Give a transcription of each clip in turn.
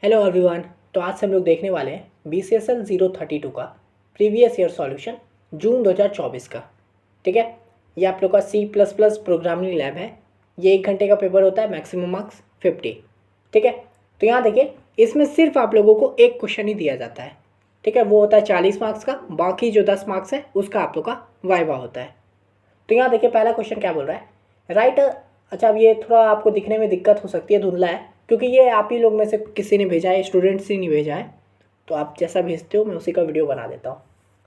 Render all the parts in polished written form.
Hello everyone. तो आज से हम लोग देखने वाले हैं BCSL 032 का प्रीवियस ईयर सॉल्यूशन जून 2024 का। ठीक है, ये आप लोग का C++ प्रोग्रामिंग लैब है। ये 1 घंटे का पेपर होता है, मैक्सिमम मार्क्स 50। ठीक है, तो यहाँ देखिए, इसमें सिर्फ आप लोगों को एक क्वेश्चन ही दिया जाता है। ठीक है, वो होता है 40 मार्क्स का, बाकी जो 10 मार्क्स है उसका आप लोग का वाइवा होता है। तो यहाँ देखिए, पहला क्वेश्चन क्या बोल रहा है, राइट। अच्छा, अब ये थोड़ा आपको दिखने में दिक्कत हो सकती है, धुंधला है, क्योंकि ये आप ही लोग में से किसी ने भेजा है, स्टूडेंट्स ही नहीं भेजा है। तो आप जैसा भेजते हो मैं उसी का वीडियो बना देता हूँ।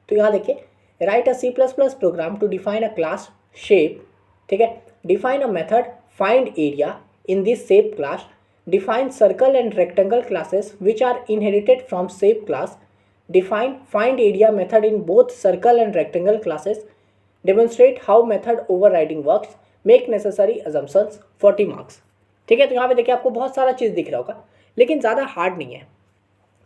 तो यहाँ देखिए, write a C++ program to define a class shape. ठीक है, define a method find area in this shape class, define circle and rectangle classes which are inherited from shape class, define find area method in both circle and rectangle classes, demonstrate how method overriding works, make necessary assumptions, 40 marks. ठीक है, तो यहाँ पे देखिए आपको बहुत सारा चीज़ दिख रहा होगा, लेकिन ज़्यादा हार्ड नहीं है।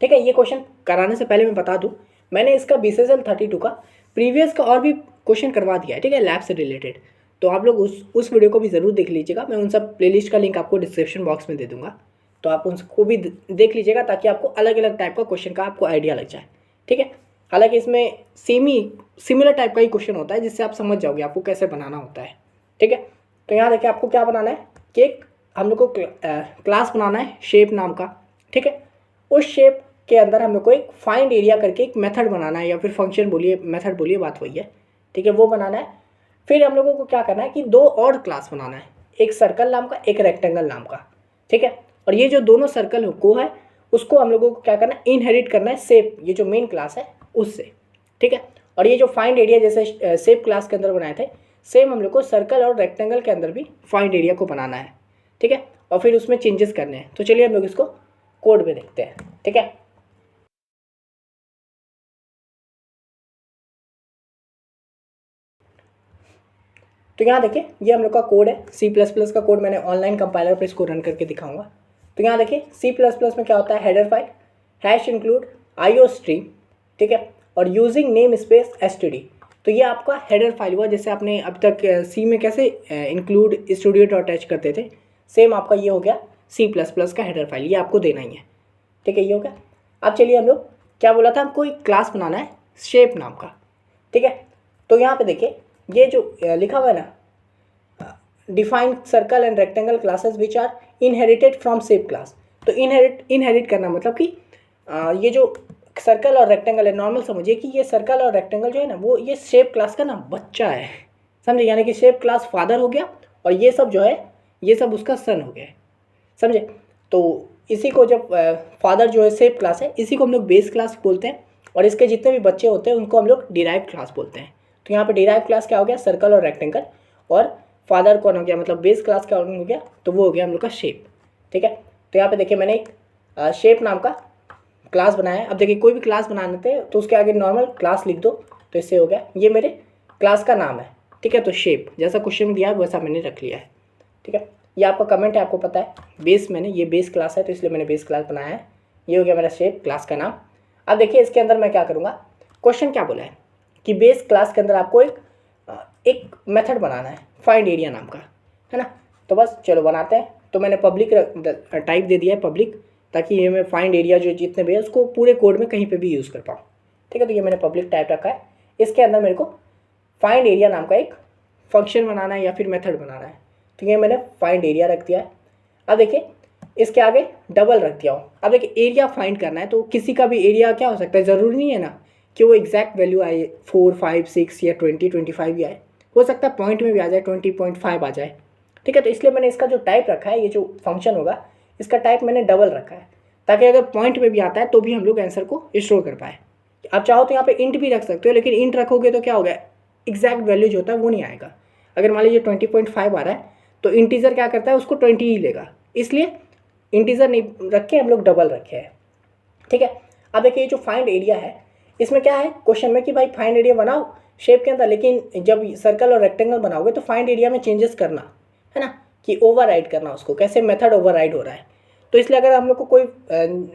ठीक है, ये क्वेश्चन कराने से पहले मैं बता दूँ, मैंने इसका BCSL 32 का प्रीवियस का और भी क्वेश्चन करवा दिया है। ठीक है, लैब से रिलेटेड। तो आप लोग उस वीडियो को भी ज़रूर देख लीजिएगा। मैं उन सब प्लेलिस्ट का लिंक आपको डिस्क्रिप्शन बॉक्स में दे दूँगा, तो आप उनको भी देख लीजिएगा, ताकि आपको अलग अलग टाइप का क्वेश्चन का आपको आइडिया लग जाए। ठीक है, हालांकि इसमें सिमिलर टाइप का ही क्वेश्चन होता है, जिससे आप समझ जाओगे आपको कैसे बनाना होता है। ठीक है, तो यहाँ देखिए आपको क्या बनाना है कि एक हम लोग को क्लास बनाना है शेप नाम का। ठीक है, उस शेप के अंदर हम लोग को एक फाइंड एरिया करके एक मेथड बनाना है, या फिर फंक्शन बोलिए, मेथड बोलिए, बात वही है। ठीक है, वो बनाना है। फिर हम लोगों को क्या करना है कि दो और क्लास बनाना है, एक सर्कल नाम का, एक रेक्टेंगल नाम का। ठीक है, और ये जो दोनों सर्कल को है उसको हम लोगों को क्या करना है, इनहेरिट करना है शेप, ये जो मेन क्लास है उससे। ठीक है, और ये जो फाइंड एरिया जैसे शेप क्लास के अंदर बनाए थे, सेम हम लोग को सर्कल और रेक्टेंगल के अंदर भी फाइंड एरिया को बनाना है। ठीक है, और फिर उसमें चेंजेस करने हैं। तो चलिए हम लोग इसको कोड में देखते हैं। ठीक है, तो यहाँ देखिए, ये हम लोग का कोड है, C++ का कोड। मैंने ऑनलाइन कंपाइलर पर इसको रन करके दिखाऊंगा। तो यहाँ देखिए, C++ में क्या होता है, header file hash include IO stream. ठीक है, और यूजिंग नेम स्पेस STD। तो ये आपका हेडर फाइल हुआ, जैसे आपने अब तक C में कैसे इंक्लूड studio.h करते थे, सेम आपका ये हो गया C++ का हेडर फाइल, ये आपको देना ही है। ठीक है, ये हो गया। अब चलिए, हम लोग क्या बोला था, हमको एक क्लास बनाना है शेप नाम का। ठीक है, तो यहाँ पे देखिए, ये जो लिखा हुआ है ना, define circle and rectangle classes which are inherited from shape class. तो इनहेरिट करना मतलब कि ये जो सर्कल और रेक्टेंगल है, नॉर्मल समझिए कि ये सर्कल और रेक्टेंगल जो है ना, वो ये शेप क्लास का ना बच्चा है, समझे। यानी कि शेप क्लास फादर हो गया, और ये सब जो है, ये सब उसका सन हो गया, समझे। तो इसी को जब फादर जो है शेप क्लास है, इसी को हम लोग बेस क्लास बोलते हैं, और इसके जितने भी बच्चे होते हैं उनको हम लोग डिराइव क्लास बोलते हैं। तो यहाँ पे डिराइव क्लास क्या हो गया, सर्कल और रेक्टेंगल, और फादर कौन हो गया, मतलब बेस क्लास का हो गया, तो वो हो गया हम लोग का शेप। ठीक है, तो यहाँ पे देखिए, मैंने एक शेप नाम का क्लास बनाया है। अब देखिए, कोई भी क्लास बनाने थे तो उसके आगे नॉर्मल क्लास लिख दो, तो इससे हो गया, ये मेरे क्लास का नाम है। ठीक है, तो शेप जैसा क्वेश्चन में दिया है वैसा मैंने रख लिया है। ठीक है, ये आपका कमेंट है, आपको पता है, बेस मैंने, ये बेस क्लास है तो इसलिए मैंने बेस क्लास बनाया है। ये हो गया मेरा शेप क्लास का नाम। अब देखिए, इसके अंदर मैं क्या करूँगा, क्वेश्चन क्या बोला है कि बेस क्लास के अंदर आपको एक मेथड बनाना है फाइंड एरिया नाम का, है ना। तो बस चलो बनाते हैं। तो मैंने पब्लिक टाइप दे दिया है, पब्लिक, ताकि ये मैं फाइंड एरिया जो जितने भी है उसको पूरे कोड में कहीं पे भी यूज़ कर पाऊँ। ठीक है, तो ये मैंने पब्लिक टाइप रखा है। इसके अंदर मेरे को फाइंड एरिया नाम का एक फंक्शन बनाना है या फिर मेथड बनाना है। तो ये मैंने फाइंड एरिया रख दिया है। अब देखिए, इसके आगे डबल रख दिया हूँ। अब देखिए, एरिया फाइंड करना है, तो किसी का भी एरिया क्या हो सकता है, ज़रूरी नहीं है ना कि वो एग्जैक्ट वैल्यू आए 4, 5, 6 या 20, 25 भी आए, हो सकता है पॉइंट में भी आ जाए, 20.5 आ जाए। ठीक है, तो इसलिए मैंने इसका जो टाइप रखा है, ये जो फंक्शन होगा इसका टाइप मैंने डबल रखा है, ताकि अगर पॉइंट में भी आता है तो भी हम लोग आंसर को स्टोर कर पाए। आप चाहो तो यहाँ पे इंट भी रख सकते हो, लेकिन इंट रखोगे तो क्या होगा, एग्जैक्ट वैल्यू जो होता है वो नहीं आएगा। अगर मान लीजिए 20.5 आ रहा है, तो इंटीजर क्या करता है, उसको 20 ही लेगा, इसलिए इंटीजर नहीं रखे, हम लोग डबल रखे हैं। ठीक है, अब देखिए, ये जो फाइंड एरिया है, इसमें क्या है क्वेश्चन में कि भाई फाइंड एरिया बनाओ शेप के अंदर, लेकिन जब सर्कल और रेक्टेंगल बनाओगे तो फाइंड एरिया में चेंजेस करना है ना, कि ओवरराइड करना उसको, कैसे मेथड ओवरराइड हो रहा है। तो इसलिए अगर हम लोग को कोई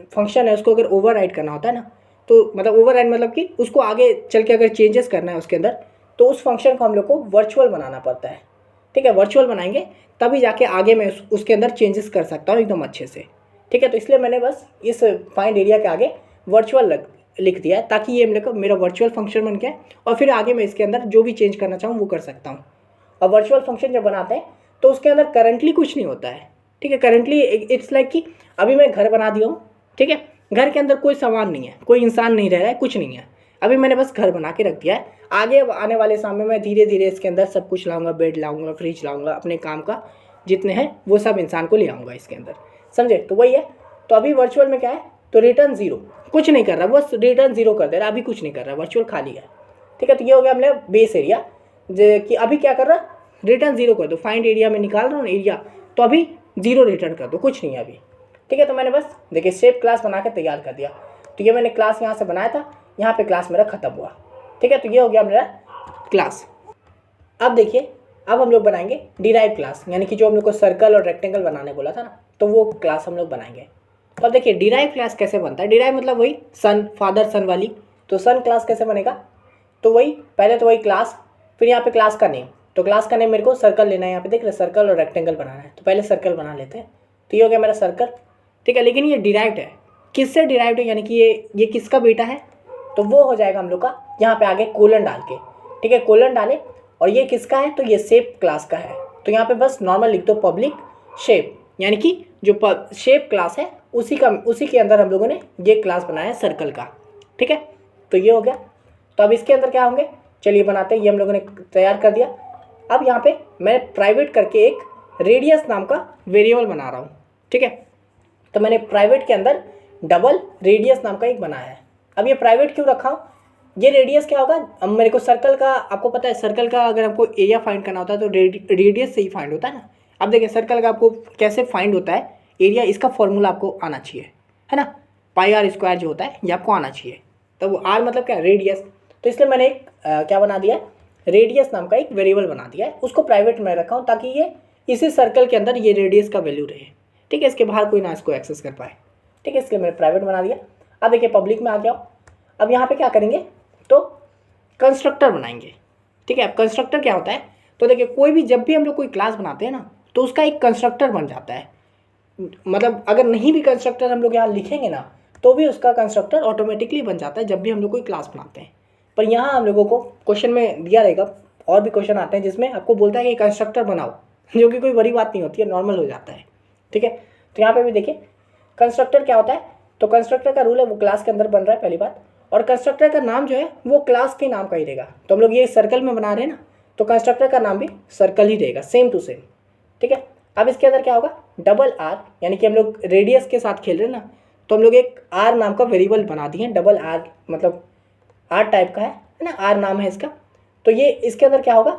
फंक्शन है उसको अगर ओवरराइड करना होता है ना, तो मतलब ओवरराइड मतलब कि उसको आगे चल के अगर चेंजेस करना है उसके अंदर, तो उस फंक्शन को हम लोग को वर्चुअल बनाना पड़ता है। ठीक है, वर्चुअल बनाएंगे तभी जाके आगे मैं उसके अंदर चेंजेस कर सकता हूँ एकदम अच्छे से। ठीक है। तो इसलिए मैंने बस इस फाइंड एरिया के आगे वर्चुअल लिख दिया है ताकि ये मेरा वर्चुअल फंक्शन बन गया और फिर आगे मैं इसके अंदर जो भी चेंज करना चाहूँ वो कर सकता हूँ। और वर्चुअल फंक्शन जब बनाते हैं तो उसके अंदर करंटली कुछ नहीं होता है, ठीक है। करंटली इट्स लाइक कि अभी मैं घर बना दिया हूँ, ठीक है। घर के अंदर कोई सामान नहीं है, कोई इंसान नहीं रह रहा है, कुछ नहीं है, अभी मैंने बस घर बना के रख दिया है। आगे आने वाले समय में धीरे धीरे इसके अंदर सब कुछ लाऊंगा, बेड लाऊंगा, फ्रिज लाऊंगा, अपने काम का जितने हैं वो सब इंसान को ले आऊँगा इसके अंदर, समझे। तो वही है। तो अभी वर्चुअल में क्या है, तो रिटर्न 0, कुछ नहीं कर रहा, बस रिटर्न 0 कर दे रहा, अभी कुछ नहीं कर रहा, वर्चुअल खाली है, ठीक है। तो ये हो गया हमने बेस एरिया कि अभी क्या कर रहा, रिटर्न 0 कर दो। फाइंड एरिया में निकाल रहा हूँ एरिया, तो अभी 0 रिटर्न कर दो, कुछ नहीं है अभी, ठीक है। तो मैंने बस देखिए शेप क्लास बना के तैयार कर दिया। तो ये मैंने क्लास यहाँ से बनाया था, यहाँ पे क्लास मेरा खत्म हुआ, ठीक है। तो ये हो गया मेरा क्लास। अब देखिए, अब हम लोग बनाएंगे डिराइव क्लास, यानी कि जो हम लोग को सर्कल और रेक्टेंगल बनाने बोला था ना, तो वो क्लास हम लोग बनाएंगे। तो अब देखिए डिराइव क्लास कैसे बनता है। डिराइव मतलब वही सन, फादर सन वाली। तो सन क्लास कैसे बनेगा, तो वही पहले तो वही क्लास, फिर यहाँ पे क्लास का नेम। तो क्लास का नेम मेरे को सर्कल लेना है, यहाँ पे देख रहे सर्कल और रेक्टेंगल बनाना है, तो पहले सर्कल बना लेते हैं। तो ये हो गया मेरा सर्कल, ठीक है। लेकिन ये डिराइव्ड है, किससे डिराइव्ड है, यानी कि ये किसका बेटा है, तो वो हो जाएगा हम लोग का यहाँ पे आगे कोलन डाल के, ठीक है। कोलन डाले, और ये किसका है, तो ये शेप क्लास का है। तो यहाँ पे बस नॉर्मल लिख दो पब्लिक शेप, यानी कि जो शेप क्लास है उसी के अंदर हम लोगों ने ये क्लास बनाया है सर्कल का, ठीक है। तो ये हो गया। तो अब इसके अंदर क्या होंगे, चलिए बनाते हैं। ये हम लोगों ने तैयार कर दिया। अब यहाँ पे मैं प्राइवेट करके एक रेडियस नाम का वेरिएबल बना रहा हूँ, ठीक है। तो मैंने प्राइवेट के अंदर डबल रेडियस नाम का एक बनाया है। अब ये प्राइवेट क्यों रखा हूँ, ये रेडियस क्या होगा, अब मेरे को सर्कल का, आपको पता है सर्कल का अगर हमको एरिया फाइंड करना होता है तो रेडियस से ही फाइंड होता है ना। अब देखिए सर्कल का आपको कैसे फाइंड होता है एरिया, इसका फॉर्मूला आपको आना चाहिए, है ना। पाई आर स्क्वायर जो होता है ये आपको आना चाहिए। तो वो आर मतलब क्या, रेडियस। तो इसलिए मैंने एक क्या बना दिया, रेडियस नाम का एक वेरिएबल बना दिया है, उसको प्राइवेट में रखा हूँ ताकि ये इसी सर्कल के अंदर ये रेडियस का वैल्यू रहे, ठीक है। इसके बाहर कोई ना इसको एक्सेस कर पाए, ठीक है। इसलिए मैंने प्राइवेट बना दिया। अब देखिए पब्लिक में आ गया। अब यहाँ पे क्या करेंगे, तो कंस्ट्रक्टर बनाएंगे, ठीक है। अब कंस्ट्रक्टर क्या होता है, तो देखिए कोई भी जब भी हम लोग कोई क्लास बनाते हैं ना, तो उसका एक कंस्ट्रक्टर बन जाता है। मतलब अगर नहीं भी कंस्ट्रक्टर हम लोग यहाँ लिखेंगे ना, तो भी उसका कंस्ट्रक्टर ऑटोमेटिकली बन जाता है जब भी हम लोग कोई क्लास बनाते हैं। पर यहाँ हम लोगों को क्वेश्चन में दिया रहेगा, और भी क्वेश्चन आते हैं जिसमें आपको बोलता है कि कंस्ट्रक्टर बनाओ, जो कि कोई बड़ी बात नहीं होती है, नॉर्मल हो जाता है, ठीक है। तो यहाँ पे भी देखिए कंस्ट्रक्टर क्या होता है, तो कंस्ट्रक्टर का रूल है वो क्लास के अंदर बन रहा है पहली बात, और कंस्ट्रक्टर का नाम जो है वो क्लास के नाम का ही रहेगा। तो हम लोग ये सर्कल में बना रहे हैं ना, तो कंस्ट्रक्टर का नाम भी सर्कल ही रहेगा, सेम टू सेम, ठीक है। अब इसके अंदर क्या होगा, डबल आर, यानी कि हम लोग रेडियस के साथ खेल रहे हैं ना, तो हम लोग एक आर नाम का वेरिएबल बना दिए हैं। डबल आर मतलब आर टाइप का है ना, आर नाम है इसका। तो ये इसके अंदर क्या होगा,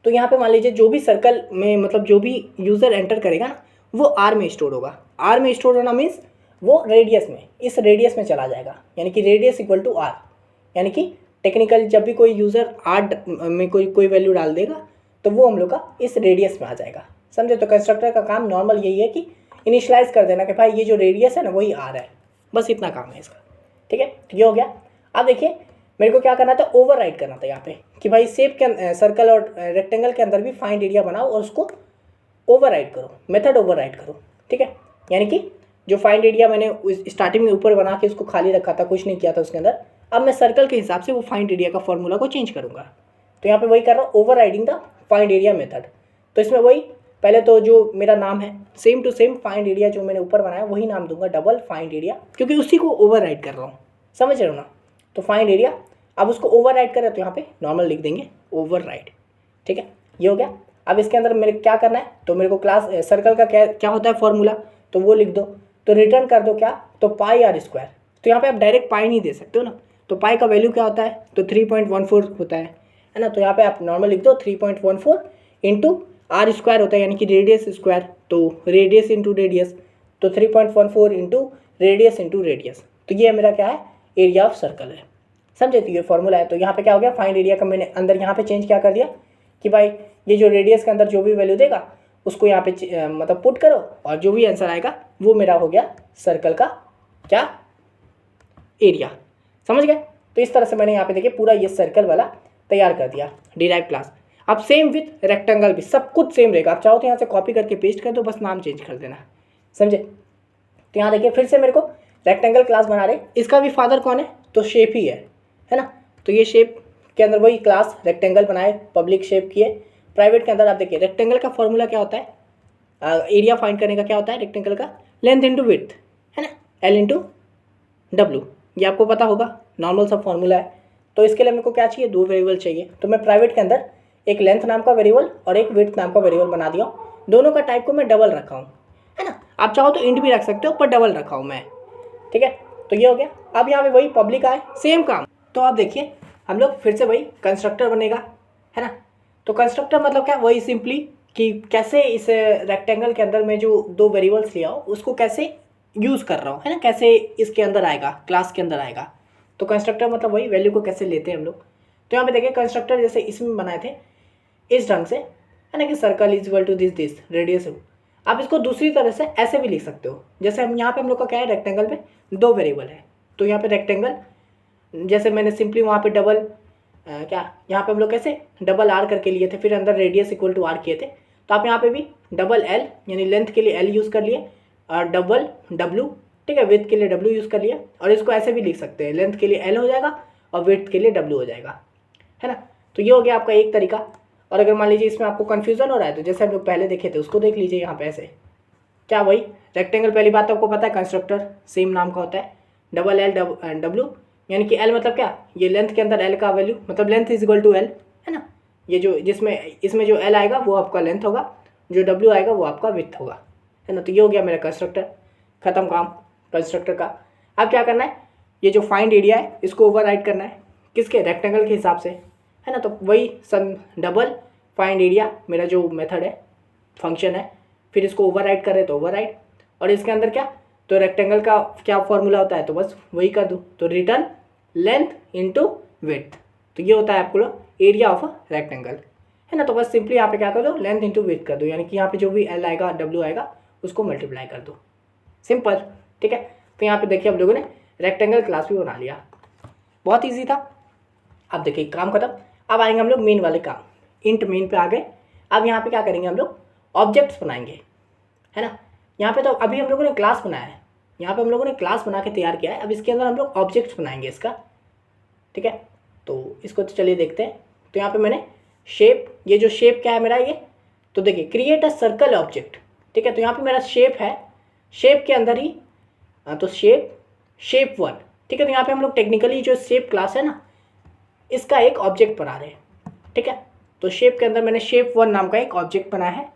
तो यहाँ पे मान लीजिए जो भी सर्कल में मतलब जो भी यूज़र एंटर करेगा ना, वो आर में स्टोर होगा। आर में स्टोर होना मीन्स वो रेडियस में, इस रेडियस में चला जाएगा, यानी कि रेडियस इक्वल टू आर। यानी कि टेक्निकल जब भी कोई यूज़र आर में कोई वैल्यू डाल देगा, तो वो हम लोग का इस रेडियस में आ जाएगा, समझे। तो कंस्ट्रक्टर का काम नॉर्मल यही है कि इनिशियलाइज कर देना कि भाई ये जो रेडियस है ना वही आर है, बस इतना काम है इसका, ठीक है। तो ये हो गया। अब देखिए मेरे को क्या करना था, ओवरराइड करना था यहाँ पे कि भाई शेप के सर्कल और रेक्टेंगल के अंदर भी फाइंड एरिया बनाओ और उसको ओवरराइड करो, मेथड ओवरराइड करो, ठीक है। यानी कि जो फाइंड एरिया मैंने स्टार्टिंग में ऊपर बना के उसको खाली रखा था, कुछ नहीं किया था उसके अंदर, अब मैं सर्कल के हिसाब से वो फाइंड एरिया का फॉर्मूला को चेंज करूँगा। तो यहाँ पे वही कर रहा हूँ, overriding the find area method. तो इसमें वही पहले तो जो मेरा नाम है same to same find area जो मैंने ऊपर बनाया वही नाम दूंगा, डबल फाइंड एरिया, क्योंकि उसी को ओवरराइड कर रहा हूँ, समझ रहे हो ना। तो फाइंड एरिया, अब उसको ओवरराइड करें तो यहाँ पे नॉर्मल लिख देंगे ओवरराइड, ठीक है। ये हो गया। अब इसके अंदर मेरे क्या करना है, तो मेरे को क्लास सर्कल का क्या होता है फॉर्मूला, तो वो लिख दो। तो रिटर्न कर दो क्या, तो पाई आर स्क्वायर। तो यहाँ पे आप डायरेक्ट पाई नहीं दे सकते हो ना, तो पाई का वैल्यू क्या होता है, तो 3.14 होता है ना। तो यहाँ पे आप नॉर्मल लिख दो 3.14 इंटू आर स्क्वायर होता है, यानी कि रेडियस स्क्वायर, तो रेडियस इंटू रेडियस, तो 3.14 इंटू रेडियस। तो ये मेरा क्या है, एरिया ऑफ सर्कल है, समझे। तो ये फॉर्मूला है। तो यहाँ पे क्या हो गया, फाइंड एरिया का मैंने अंदर यहाँ पे चेंज क्या कर दिया कि भाई ये जो रेडियस के अंदर जो भी वैल्यू देगा उसको यहाँ पे मतलब पुट करो, और जो भी आंसर आएगा वो मेरा हो गया सर्कल का क्या, एरिया, समझ गए। तो इस तरह से मैंने यहाँ पे देखिए पूरा ये सर्कल वाला तैयार कर दिया डिराइव क्लास। अब सेम विथ रेक्टेंगल भी सब कुछ सेम रहेगा, आप चाहो तो यहाँ से कॉपी करके पेस्ट कर दो, बस नाम चेंज कर देना, समझे। तो यहाँ देखिए फिर से मेरे को रेक्टेंगल क्लास बना रहे, इसका भी फादर कौन है, तो शेप ही है ना। तो ये शेप के अंदर वही क्लास रेक्टेंगल बनाए, पब्लिक शेप किए, प्राइवेट के अंदर आप देखिए रेक्टेंगल का फॉर्मूला क्या होता है, एरिया फाइंड करने का क्या होता है रेक्टेंगल का, लेंथ इंटू विड्थ है ना, एल इंटू डब्ल्यू, ये आपको पता होगा, नॉर्मल सा फॉर्मूला है। तो इसके लिए मेरे को क्या चाहिए, दो वेरिएबल चाहिए, तो मैं प्राइवेट के अंदर एक लेंथ नाम का वेरिएबल और एक विड्थ नाम का वेरिएबल बना दिया हूँ, दोनों का टाइप को मैं डबल रखा हूँ है ना, आप चाहो तो इंट भी रख सकते हो पर डबल रखा हूँ मैं, ठीक है। तो ये हो गया। अब यहाँ पे वही पब्लिक आए, सेम काम, तो आप देखिए हम लोग फिर से वही कंस्ट्रक्टर बनेगा है ना। तो कंस्ट्रक्टर मतलब क्या, वही सिंपली कि कैसे इस रेक्टेंगल के अंदर मैं जो दो वेरिएबल्स लिया हो उसको कैसे यूज़ कर रहा हूँ है ना, कैसे इसके अंदर आएगा, क्लास के अंदर आएगा। तो कंस्ट्रक्टर मतलब वही वैल्यू को कैसे लेते हैं हम लोग। तो यहाँ पे देखिए कंस्ट्रक्टर जैसे इसमें बनाए थे इस ढंग से है ना, कि circle is equal to this radius. आप इसको दूसरी तरह से ऐसे भी लिख सकते हो, जैसे हम यहाँ पे हम लोग का क्या है, रेक्टेंगल में दो वेरिएबल है, तो यहाँ पे रेक्टेंगल जैसे मैंने सिंपली वहाँ पे डबल क्या यहाँ पे हम लोग कैसे डबल आर करके लिए थे, फिर अंदर रेडियस इक्वल टू आर किए थे, तो आप यहाँ पे भी डबल एल यानी लेंथ के लिए एल यूज़ कर लिए और डबल डब्ल्यू, ठीक है, विड्थ के लिए डब्ल्यू यूज़ कर लिया। और इसको ऐसे भी लिख सकते हैं, लेंथ के लिए एल हो जाएगा और विड्थ के लिए डब्ल्यू हो जाएगा है ना। तो ये हो गया आपका एक तरीका। और अगर मान लीजिए इसमें आपको कन्फ्यूज़न हो रहा है तो जैसे हम लोग पहले देखे थे उसको देख लीजिए यहाँ पे ऐसे, क्या वही रेक्टेंगल पहली बात तो आपको पता है कंस्ट्रक्टर सेम नाम का होता है, डबल एल डब्ल्यू यानी कि एल मतलब क्या, ये लेंथ के अंदर एल का वैल्यू मतलब length is equal to L है ना, ये जो जिसमें इसमें जो एल आएगा वो आपका लेंथ होगा, जो डब्ल्यू आएगा वो आपका विड्थ होगा है ना। तो ये हो गया मेरा कंस्ट्रक्टर, खत्म काम कंस्ट्रक्टर का। अब क्या करना है, ये जो फाइंड एरिया है इसको ओवरराइड करना है, किसके, रेक्टेंगल के हिसाब से है ना। तो वही सन डबल फाइंड एरिया मेरा जो मेथड है फंक्शन है, फिर इसको ओवरराइड कर रहे तो ओवरराइड, और इसके अंदर क्या, तो रेक्टेंगल का क्या फॉर्मूला होता है तो बस वही कर दूँ, तो रिटर्न लेंथ इंटू विड्थ, तो ये होता है आपको एरिया ऑफ रेक्टेंगल है ना। तो बस सिंपली यहाँ पे क्या कर दो, लेंथ इंटू विड्थ कर दो, यानी कि यहाँ पे जो भी एल आएगा डब्ल्यू आएगा उसको मल्टीप्लाई कर दो, सिंपल, ठीक है। तो यहाँ पे देखिए हम लोगों ने रेक्टेंगल क्लास भी बना लिया, बहुत ईजी था। अब देखिए काम खत्म, अब आएंगे हम लोग मेन वाले काम, इंट मेन पे आ गए। अब यहाँ पे क्या करेंगे हम लोग, ऑब्जेक्ट्स बनाएंगे है ना। यहाँ पे तो अभी हम लोगों ने क्लास बनाया है, यहाँ पे हम लोगों ने क्लास बना के तैयार किया है, अब इसके अंदर हम लोग ऑब्जेक्ट्स बनाएंगे इसका, ठीक है। तो इसको तो चलिए देखते हैं। तो यहाँ पे मैंने शेप, ये जो शेप क्या है मेरा ये, तो देखिए क्रिएट अ सर्कल ऑब्जेक्ट, ठीक है। तो यहाँ पे मेरा शेप है, शेप के अंदर ही तो शेप वन, ठीक है। तो यहाँ पे हम लोग टेक्निकली जो शेप क्लास है ना इसका एक ऑब्जेक्ट बना रहे हैं, ठीक है। तो शेप के अंदर मैंने शेप वन नाम का एक ऑब्जेक्ट बनाया है।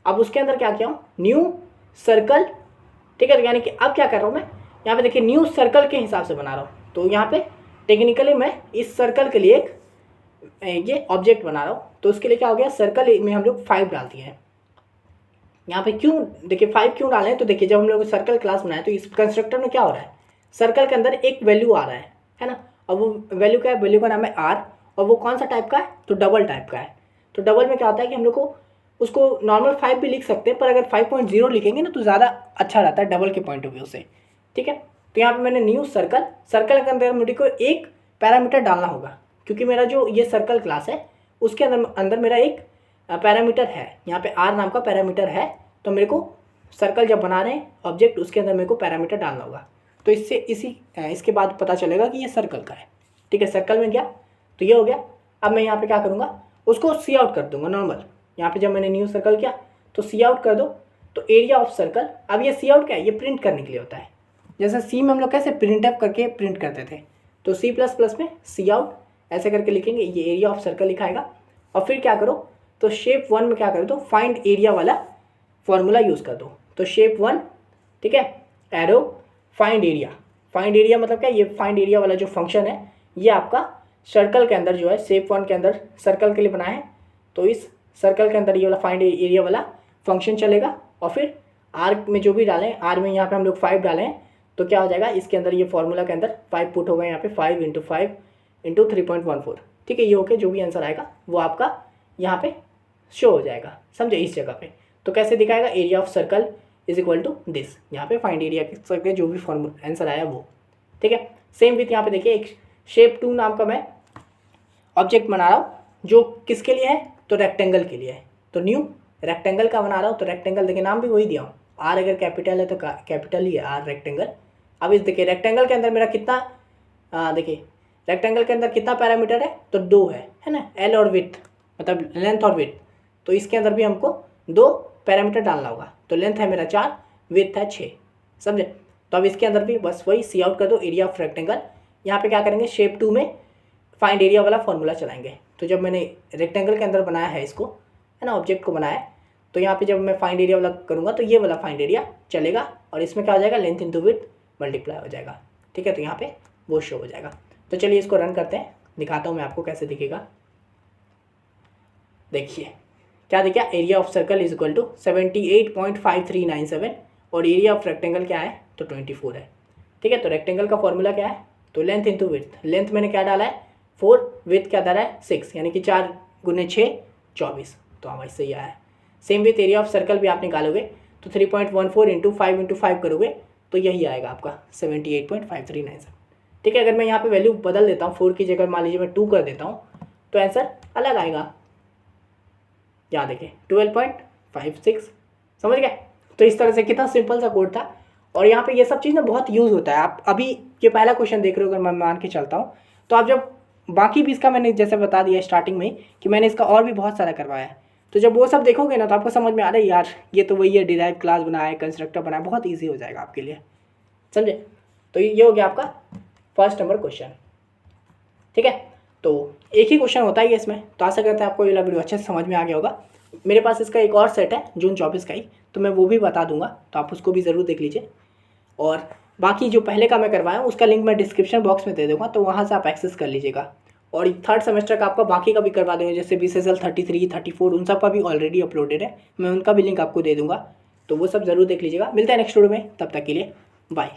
अब उसके अंदर क्या किया हूँ, न्यू सर्कल, ठीक है। तो यानी कि अब क्या कर रहा हूँ मैं, यहाँ पे देखिए न्यू सर्कल के हिसाब से बना रहा हूँ। तो यहाँ पे टेक्निकली मैं इस सर्कल के लिए एक ये ऑब्जेक्ट बना रहा हूँ। तो उसके लिए क्या हो गया, सर्कल में हम लोग 5 डाल दिए हैं। यहाँ पे क्यों देखिए 5 क्यों डाले हैं, तो देखिए जब हम लोग सर्कल क्लास बनाए तो इस कंस्ट्रक्टर में क्या हो रहा है, सर्कल के अंदर एक वैल्यू आ रहा है ना। और वो वैल्यू क्या है, वैल्यू का नाम है आर, और वो कौन सा टाइप का है, तो डबल टाइप का है। तो डबल में क्या होता है कि हम लोग को उसको नॉर्मल 5 भी लिख सकते हैं, पर अगर 5.0 लिखेंगे ना तो ज़्यादा अच्छा रहता है डबल के पॉइंट ऑफ व्यू से, ठीक है। तो यहाँ पे मैंने न्यू सर्कल, सर्कल के अंदर मुझे को एक पैरामीटर डालना होगा, क्योंकि मेरा जो ये सर्कल क्लास है उसके अंदर मेरा एक पैरामीटर है, यहाँ पे आर नाम का पैरामीटर है। तो मेरे को सर्कल जब बना रहे हैं ऑब्जेक्ट उसके अंदर मेरे को पैरामीटर डालना होगा। तो इससे इसके बाद पता चलेगा कि ये सर्कल का है, ठीक है। सर्कल में गया तो ये हो गया। अब मैं यहाँ पे क्या करूँगा, उसको सी आउट कर दूंगा नॉर्मल। यहाँ पे जब मैंने न्यू सर्कल किया तो सी आउट कर दो, तो एरिया ऑफ सर्कल। अब ये सी आउट क्या है, ये प्रिंट करने के लिए होता है, जैसे सी में हम लोग कैसे प्रिंट एफ करके प्रिंट करते थे, तो C++ में सी आउट ऐसे करके लिखेंगे, ये एरिया ऑफ सर्कल लिखाएगा। और फिर क्या करो, तो शेप वन में क्या करो, तो फाइंड एरिया वाला फॉर्मूला यूज़ कर दो। तो शेप वन, ठीक है, arrow find area. Find area मतलब क्या, ये फाइंड एरिया वाला जो फंक्शन है ये आपका सर्कल के अंदर जो है, शेप वन के अंदर सर्कल के लिए बनाए हैं। तो इस सर्कल के अंदर ये वाला फाइंड एरिया वाला फंक्शन चलेगा। और फिर आर में जो भी डालें, आर में यहाँ पे हम लोग 5 डालें हैं, तो क्या हो जाएगा, इसके अंदर ये फॉर्मूला के अंदर 5 पुट होगा, यहाँ पे 5 × 5 × 3.14, ठीक है। ये ओके, जो भी आंसर आएगा वो आपका यहाँ पे शो हो जाएगा, समझे, इस जगह पे। तो कैसे दिखाएगा, area of circle is equal to this, यहाँ पे फाइंड एरिया के जो भी फॉर्मूला आंसर आया वो, ठीक है। सेम विथ यहाँ पे देखिए एक शेप 2 नाम का मैं ऑब्जेक्ट बना रहा हूँ, जो किसके लिए है, तो रेक्टेंगल के लिए है। तो न्यू रेक्टेंगल का बना रहा हूँ, तो रेक्टेंगल देखिए नाम भी वही दिया हूँ, आर अगर कैपिटल है तो कैपिटल ही है आर रेक्टेंगल। अब इस देखिए रेक्टेंगल के अंदर मेरा कितना देखिए रेक्टेंगल के अंदर कितना पैरामीटर है तो 2 है ना, एल और विथ मतलब लेंथ और विथ। तो इसके अंदर भी हमको 2 पैरामीटर डालना होगा। तो लेंथ है मेरा 4, विथ है 6, समझे। तो अब इसके अंदर भी बस वही सी आउट कर दो एरिया ऑफ रेक्टेंगल। यहाँ पे क्या करेंगे, शेप 2 में फाइंड एरिया वाला फॉर्मूला चलाएंगे। तो जब मैंने रेक्टेंगल के अंदर बनाया है इसको, है ना, ऑब्जेक्ट को बनाया है, तो यहाँ पे जब मैं फाइंड एरिया वाला करूँगा तो ये वाला फाइंड एरिया चलेगा और इसमें क्या हो जाएगा, लेंथ इंटू विड्थ मल्टीप्लाई हो जाएगा। ठीक है, तो यहाँ पे वो शो हो जाएगा। तो चलिए इसको रन करते हैं, दिखाता हूँ मैं आपको कैसे दिखेगा। देखिए क्या दिखा, area of circle is equal to 78.5397 और एरिया ऑफ रेक्टेंगल क्या है तो 24 है। ठीक है, तो रेक्टेंगल का फॉर्मूला क्या है तो लेंथ इंटू विड्थ। लेंथ मैंने क्या डाला है 4, विड्थ क्या डाला है 6, यानी कि 4 गुने 6 24। तो हाँ भाई सही आया है। Same with area of circle भी आप निकालोगे तो 3.14 इंटू 5 करोगे तो यही आएगा आपका 78.5397। ठीक है, अगर मैं यहाँ पे वैल्यू बदल देता हूँ, 4 की जगह मान लीजिए मैं 2 कर देता हूँ तो आंसर अलग आएगा। यहाँ देखिए 12.56, समझ गए। तो इस तरह से कितना सिंपल सा कोड था और यहाँ पे ये सब चीज़ ना बहुत यूज़ होता है। आप अभी ये पहला क्वेश्चन देख रहे हो, अगर मैं मान के चलता हूँ तो आप जब बाकी भी इसका मैंने जैसे बता दिया स्टार्टिंग में कि मैंने इसका और भी बहुत सारा करवाया है, तो जब वो सब देखोगे ना तो आपको समझ में आ रहा है यार ये तो वही है, डिराइव क्लास बनाया है, कंस्ट्रक्टर बनाया, बहुत ईजी हो जाएगा आपके लिए, समझे। तो ये हो गया आपका फर्स्ट नंबर क्वेश्चन। ठीक है, तो एक ही क्वेश्चन होता है इसमें। तो आशा करते हैं आपको ये वीडियो अच्छे से समझ में आ गया होगा। मेरे पास इसका एक और सेट है जून 24 का ही, तो मैं वो भी बता दूंगा, तो आप उसको भी ज़रूर देख लीजिए। और बाकी जो पहले का मैं करवाया हूँ उसका लिंक मैं डिस्क्रिप्शन बॉक्स में दे दूँगा, तो वहाँ से आप एक्सेस कर लीजिएगा। और थर्ड सेमेस्टर का आपका बाकी का भी करवा देंगे, जैसे BCSL 33, 34 उन सब का भी ऑलरेडी अपलोडेड है, मैं उनका भी लिंक आपको दे दूँगा, तो वो सब ज़रूर देख लीजिएगा। मिलते हैं नेक्स्ट वीडियो में, तब तक के लिए बाय।